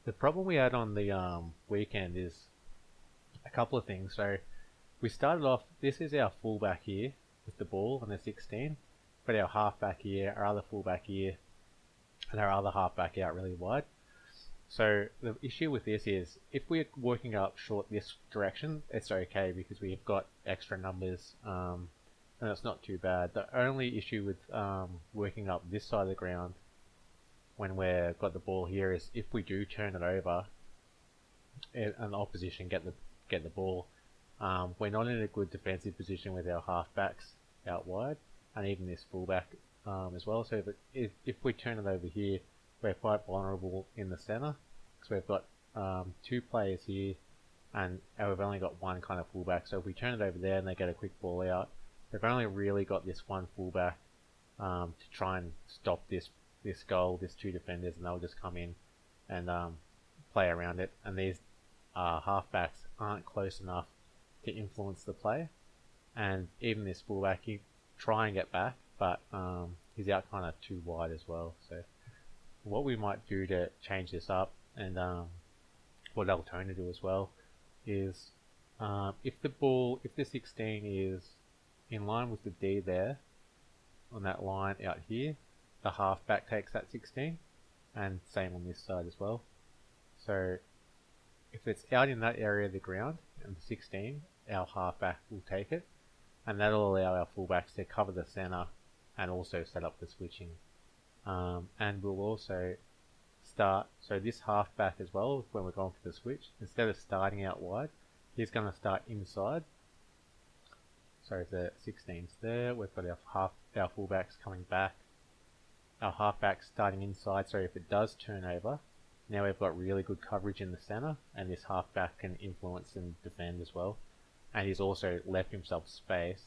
The problem we had on the weekend is a couple of things. So we started off. This is our fullback here with the ball on the 16, but our halfback here, our other fullback here, and our other halfback out really wide. So the issue with this is if we're working up short this direction, it's okay because we've got extra numbers, and it's not too bad. The only issue with working up this side of the ground when we've got the ball here is if we do turn it over and the opposition get the ball, we're not in a good defensive position with our halfbacks out wide, and even this fullback as well. So if we turn it over here, we're quite vulnerable in the centre because we've got two players here, and we've only got one kind of fullback. So if we turn it over there and they get a quick ball out, they've only really got this one fullback to try and stop this goal, this two defenders, and they'll just come in and play around it. And these halfbacks aren't close enough to influence the play. And even this fullback, he try and get back, but he's out kind of too wide as well. So what we might do to change this up, and what Altona do as well, is if the 16 is in line with the D there, on that line out here, the halfback takes that 16, and same on this side as well. So if it's out in that area of the ground, and the 16, our halfback will take it, and that'll allow our fullbacks to cover the centre and also set up the switching. And we'll also start, so this halfback as well, when we're going for the switch, instead of starting out wide, he's going to start inside. So if the 16's there, we've got our fullbacks coming back, our halfbacks starting inside, so if it does turn over, now we've got really good coverage in the centre, and this halfback can influence and defend as well. And he's also left himself space,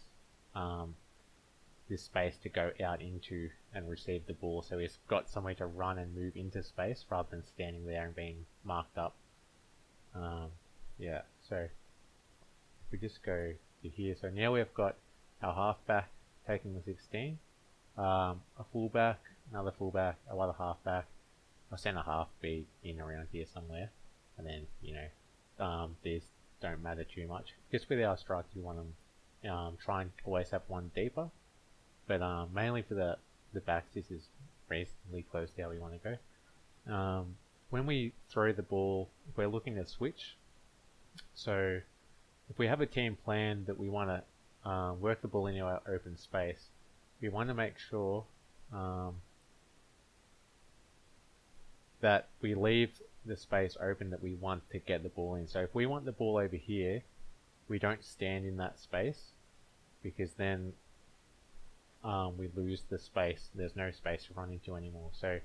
this space to go out into and receive the ball, so he's got somewhere to run and move into space rather than standing there and being marked up. Yeah, so if we just go to here, so now we've got our halfback taking the 16, a fullback, another fullback, another halfback, a centre half be in around here somewhere, and then these don't matter too much. Just with our strikes, we want them try and always have one deeper, but mainly for the backs, this is reasonably close to how we want to go. When we throw the ball, we're looking to switch. So if we have a team plan that we want to work the ball into our open space, we want to make sure that we leave the space open that we want to get the ball in. So if we want the ball over here, we don't stand in that space, because then we lose the space. There's no space to run into anymore. So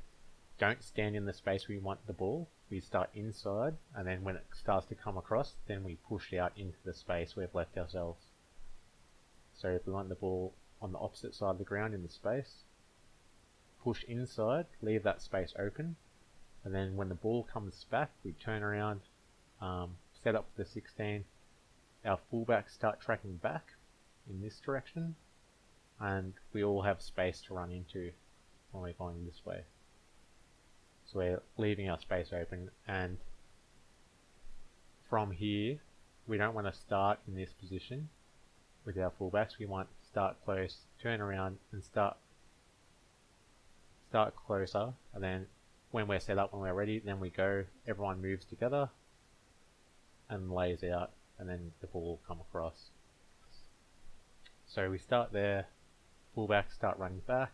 don't stand in the space we want the ball. We start inside, and then when it starts to come across, then we push out into the space we've left ourselves. So if we want the ball on the opposite side of the ground in the space, push inside, leave that space open, and then when the ball comes back, we turn around, set up for the 16. Our fullbacks start tracking back in this direction, and we all have space to run into when we're going this way. So we're leaving our space open, and from here, we don't want to start in this position with our fullbacks. We want to start close, turn around, and start closer, and then when we're set up, when we're ready, then we go, everyone moves together and lays out, and then the ball will come across. So we start there, fullbacks start running back,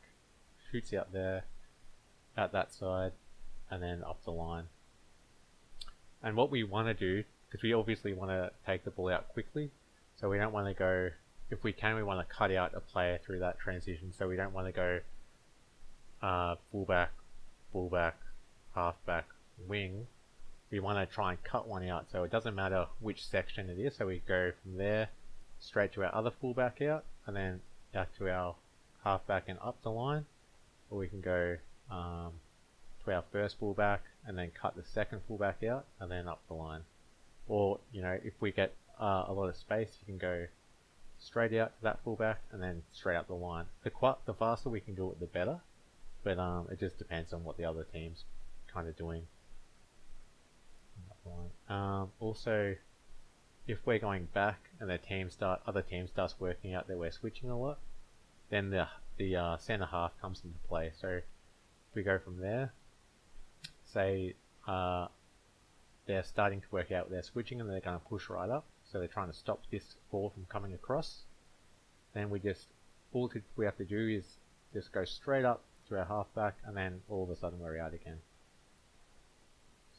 shoots out there, out that side, and then up the line. And what we want to do, because we obviously want to take the ball out quickly, so we don't want to go, if we can, we want to cut out a player through that transition, so we don't want to go fullback, halfback, wing. We want to try and cut one out, so it doesn't matter which section it is, so we go from there straight to our other fullback out, and then out to our halfback and up the line, or we can go to our first fullback and then cut the second fullback out and then up the line. Or if we get a lot of space, you can go straight out to that fullback and then straight up the line. The faster we can do it, the better, but it just depends on what the other team's kind of doing. Also, if we're going back and other team starts working out that we're switching a lot, then the center half comes into play. So if we go from there, say they're starting to work out they're switching and they're going to push right up, so they're trying to stop this ball from coming across. Then all we have to do is just go straight up to our halfback, and then all of a sudden we're out again.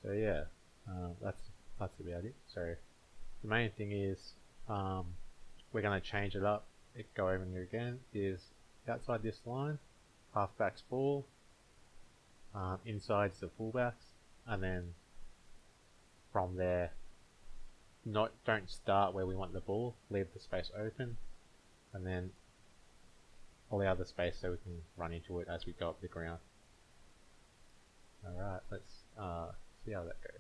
So yeah, that's about it. So the main thing is we're going to change it up. Go over here again. Is outside this line, halfback's ball. Inside's the fullbacks, and then from there, don't start where we want the ball. Leave the space open, and then allow the space so we can run into it as we go up the ground. Alright, let's see how that goes.